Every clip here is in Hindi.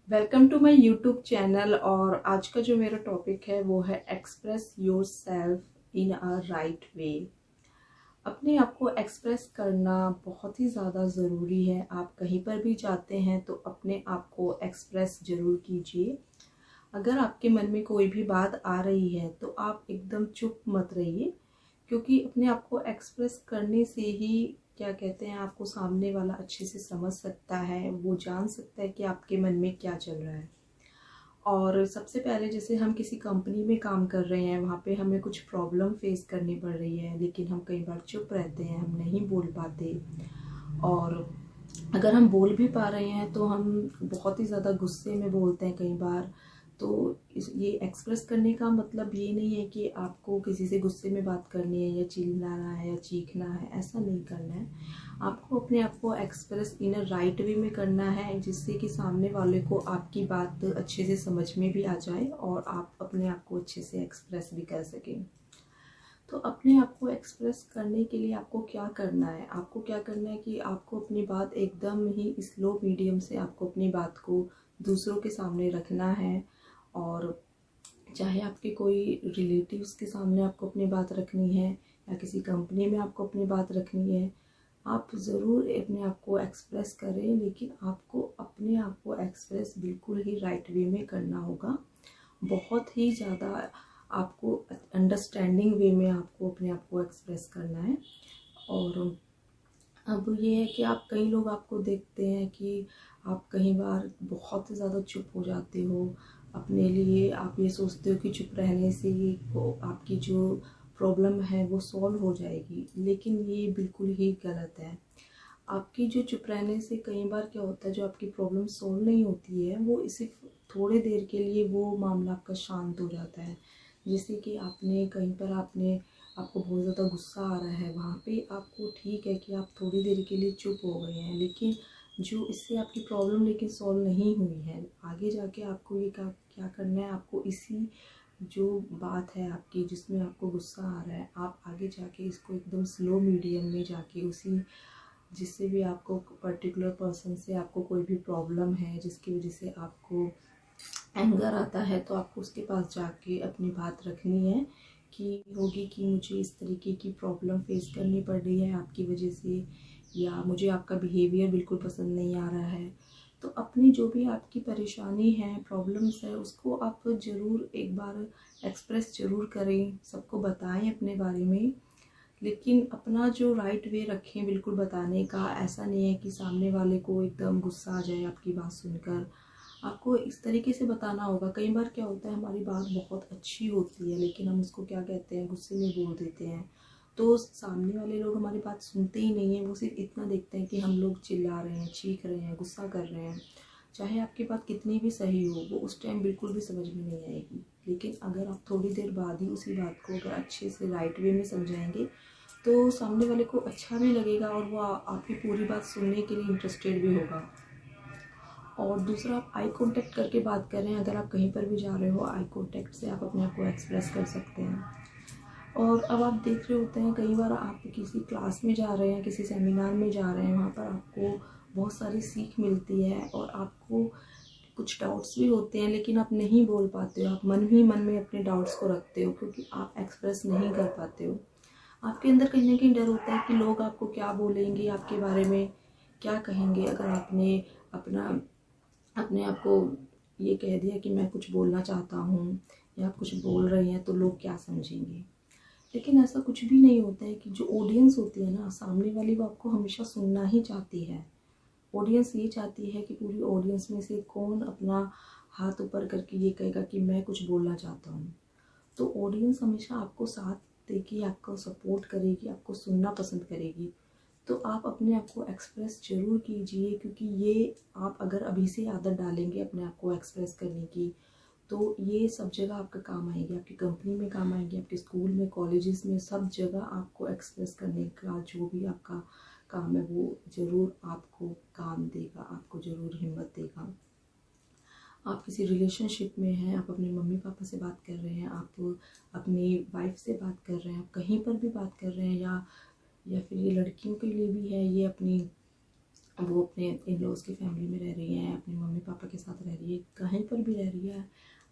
Welcome to my YouTube channel. और आज का जो मेरा टॉपिक है वो है express yourself in a right way. अपने आप को एक्सप्रेस करना बहुत ही ज़्यादा ज़रूरी है। आप कहीं पर भी जाते हैं तो अपने आप को एक्सप्रेस ज़रूर कीजिए। अगर आपके मन में कोई भी बात आ रही है तो आप एकदम चुप मत रहिए, क्योंकि अपने आप को एक्सप्रेस करने से ही क्या कहते हैं, आपको सामने वाला अच्छे से समझ सकता है, वो जान सकता है कि आपके मन में क्या चल रहा है। और सबसे पहले जैसे हम किसी कंपनी में काम कर रहे हैं, वहाँ पे हमें कुछ प्रॉब्लम फेस करनी पड़ रही है, लेकिन हम कई बार चुप रहते हैं, हम नहीं बोल पाते। और अगर हम बोल भी पा रहे हैं तो हम बहुत ही ज़्यादा गुस्से में बोलते हैं कई बार। तो ये एक्सप्रेस करने का मतलब ये नहीं है कि आपको किसी से गुस्से में बात करनी है या चिल्लाना है या चीखना है, ऐसा नहीं करना है। आपको अपने आप को एक्सप्रेस इन अ राइट वे में करना है, जिससे कि सामने वाले को आपकी बात अच्छे से समझ में भी आ जाए और आप अपने आप को अच्छे से एक्सप्रेस भी कर सकें। तो अपने आप को एक्सप्रेस करने के लिए आपको क्या करना है, आपको क्या करना है कि आपको अपनी बात एकदम ही स्लो मीडियम से आपको अपनी बात को दूसरों के सामने रखना है। और चाहे आपके कोई रिलेटिव्स के सामने आपको अपनी बात रखनी है या किसी कंपनी में आपको अपनी बात रखनी है, आप ज़रूर अपने आप को एक्सप्रेस करें, लेकिन आपको अपने आप को एक्सप्रेस बिल्कुल ही राइट वे में करना होगा। बहुत ही ज़्यादा आपको अंडरस्टैंडिंग वे में आपको अपने आप को एक्सप्रेस करना है। और अब ये है कि आप कई लोग आपको देखते हैं कि आप कई बार बहुत ज़्यादा चुप हो जाते हो अपने लिए। आप ये सोचते हो कि चुप रहने से ये आपकी जो प्रॉब्लम है वो सॉल्व हो जाएगी, लेकिन ये बिल्कुल ही गलत है। आपकी जो चुप रहने से कई बार क्या होता है, जो आपकी प्रॉब्लम सॉल्व नहीं होती है वो सिर्फ थोड़ी देर के लिए वो मामला आपका शांत हो जाता है। जैसे कि आपने कहीं पर आपको बहुत ज़्यादा गुस्सा आ रहा है, वहाँ पे आपको ठीक है कि आप थोड़ी देर के लिए चुप हो गए हैं, लेकिन जो इससे आपकी प्रॉब्लम लेकिन सॉल्व नहीं हुई है। आगे जाके आपको ये क्या करना है, आपको इसी जो बात है आपकी जिसमें आपको गुस्सा आ रहा है, आप आगे जाके इसको एकदम स्लो मीडियम में जाके उसी जिससे भी आपको पर्टिकुलर पर्सन से आपको कोई भी प्रॉब्लम है जिसकी वजह से आपको एंगर आता है, तो आपको उसके पास जाके अपनी बात रखनी है कि होगी कि मुझे इस तरीके की प्रॉब्लम फेस करनी पड़ रही है आपकी वजह से, या मुझे आपका बिहेवियर बिल्कुल पसंद नहीं आ रहा है। तो अपनी जो भी आपकी परेशानी है, प्रॉब्लम्स है, उसको आप ज़रूर एक बार एक्सप्रेस ज़रूर करें, सबको बताएं अपने बारे में, लेकिन अपना जो राइट वे रखें बिल्कुल बताने का। ऐसा नहीं है कि सामने वाले को एकदम गुस्सा आ जाए आपकी बात सुनकर। आपको इस तरीके से बताना होगा। कई बार क्या होता है, हमारी बात बहुत अच्छी होती है लेकिन हम उसको क्या कहते हैं, गुस्से में बोल देते हैं, तो सामने वाले लोग हमारी बात सुनते ही नहीं हैं। वो सिर्फ इतना देखते हैं कि हम लोग चिल्ला रहे हैं, चीख रहे हैं, गुस्सा कर रहे हैं। चाहे आपकी बात कितनी भी सही हो, वो उस टाइम बिल्कुल भी समझ में नहीं आएगी। लेकिन अगर आप थोड़ी देर बाद ही उसी बात को अगर अच्छे से राइट वे में समझाएंगे तो सामने वाले को अच्छा भी लगेगा और वो आपकी पूरी बात सुनने के लिए इंटरेस्टेड भी होगा। और दूसरा, आप आई कांटेक्ट करके बात कर रहे हैं। अगर आप कहीं पर भी जा रहे हो, आई कांटेक्ट से आप अपने आप को एक्सप्रेस कर सकते हैं। और अब आप देख रहे होते हैं, कई बार आप किसी क्लास में जा रहे हैं, किसी सेमिनार में जा रहे हैं, वहाँ पर आपको बहुत सारी सीख मिलती है और आपको कुछ डाउट्स भी होते हैं, लेकिन आप नहीं बोल पाते हो। आप मन ही मन में अपने डाउट्स को रखते हो क्योंकि आप एक्सप्रेस नहीं कर पाते हो। आपके अंदर कहीं ना कहीं डर होता है कि लोग आपको क्या बोलेंगे, आपके बारे में क्या कहेंगे अगर आपने अपना अपने आप को ये कह दिया कि मैं कुछ बोलना चाहता हूँ या आप कुछ बोल रहे हैं तो लोग क्या समझेंगे। लेकिन ऐसा कुछ भी नहीं होता है। कि जो ऑडियंस होती है ना, सामने वाली, वो आपको हमेशा सुनना ही चाहती है। ऑडियंस ये चाहती है कि पूरी ऑडियंस में से कौन अपना हाथ ऊपर करके ये कहेगा कि मैं कुछ बोलना चाहता हूँ। तो ऑडियंस हमेशा आपको साथ देगी, आपको सपोर्ट करेगी, आपको सुनना पसंद करेगी। तो आप अपने आप को एक्सप्रेस ज़रूर कीजिए, क्योंकि ये आप अगर अभी से आदत डालेंगे अपने आप को एक्सप्रेस करने की, तो ये सब जगह आपका काम आएगी। आपकी कंपनी में काम आएंगे, आपके स्कूल में, कॉलेजेस में, सब जगह आपको एक्सप्रेस करने का जो भी आपका काम है वो ज़रूर आपको काम देगा, आपको ज़रूर हिम्मत देगा। आप किसी रिलेशनशिप में हैं, आप अपने मम्मी पापा से बात कर रहे हैं, आप अपनी वाइफ से बात कर रहे हैं, आप कहीं पर भी बात कर रहे हैं, या फिर ये लड़कियों के लिए भी है, ये अपनी वो अपने इन लॉज की फैमिली में रह रही हैं, अपने मम्मी पापा के साथ रह रही है, कहीं पर भी रह रही है,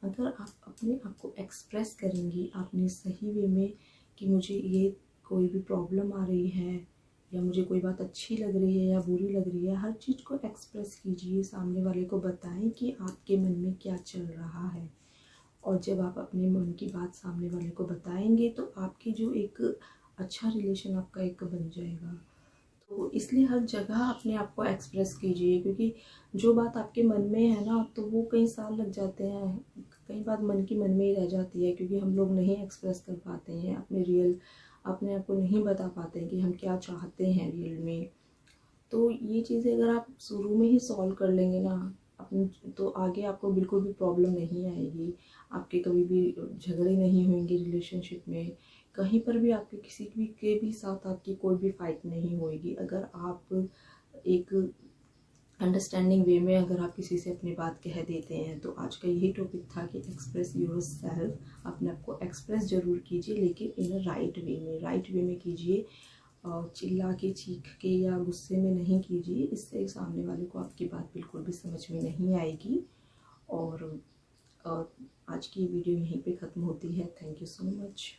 अगर आप अपने आप को एक्सप्रेस करेंगी आपने सही वे में कि मुझे ये कोई भी प्रॉब्लम आ रही है या मुझे कोई बात अच्छी लग रही है या बुरी लग रही है, हर चीज़ को एक्सप्रेस कीजिए, सामने वाले को बताएं कि आपके मन में क्या चल रहा है। और जब आप अपने मन की बात सामने वाले को बताएंगे तो आपकी जो एक अच्छा रिलेशन आपका एक बन जाएगा। तो इसलिए हर जगह अपने आप को एक्सप्रेस कीजिए, क्योंकि जो बात आपके मन में है ना तो वो कई साल लग जाते हैं, कई बात मन की मन में ही रह जाती है, क्योंकि हम लोग नहीं एक्सप्रेस कर पाते हैं अपने आप को नहीं बता पाते हैं कि हम क्या चाहते हैं रियल में। तो ये चीज़ें अगर आप शुरू में ही सॉल्व कर लेंगे ना अपनी, तो आगे आपको बिल्कुल भी प्रॉब्लम नहीं आएगी, आपके कभी भी झगड़े नहीं होंगे रिलेशनशिप में, कहीं पर भी आपके किसी के भी साथ आपकी कोई भी फाइट नहीं होएगी अगर आप एक अंडरस्टैंडिंग वे में अगर आप किसी से अपनी बात कह देते हैं। तो आज का यही टॉपिक था कि एक्सप्रेस योर सेल्फ, अपने आप को एक्सप्रेस ज़रूर कीजिए लेकिन इन अ राइट वे में कीजिए, चिल्ला के चीख के या गुस्से में नहीं कीजिए, इससे सामने वाले को आपकी बात बिल्कुल भी समझ में नहीं आएगी। और आज की वीडियो यहीं पे ख़त्म होती है। Thank you so much.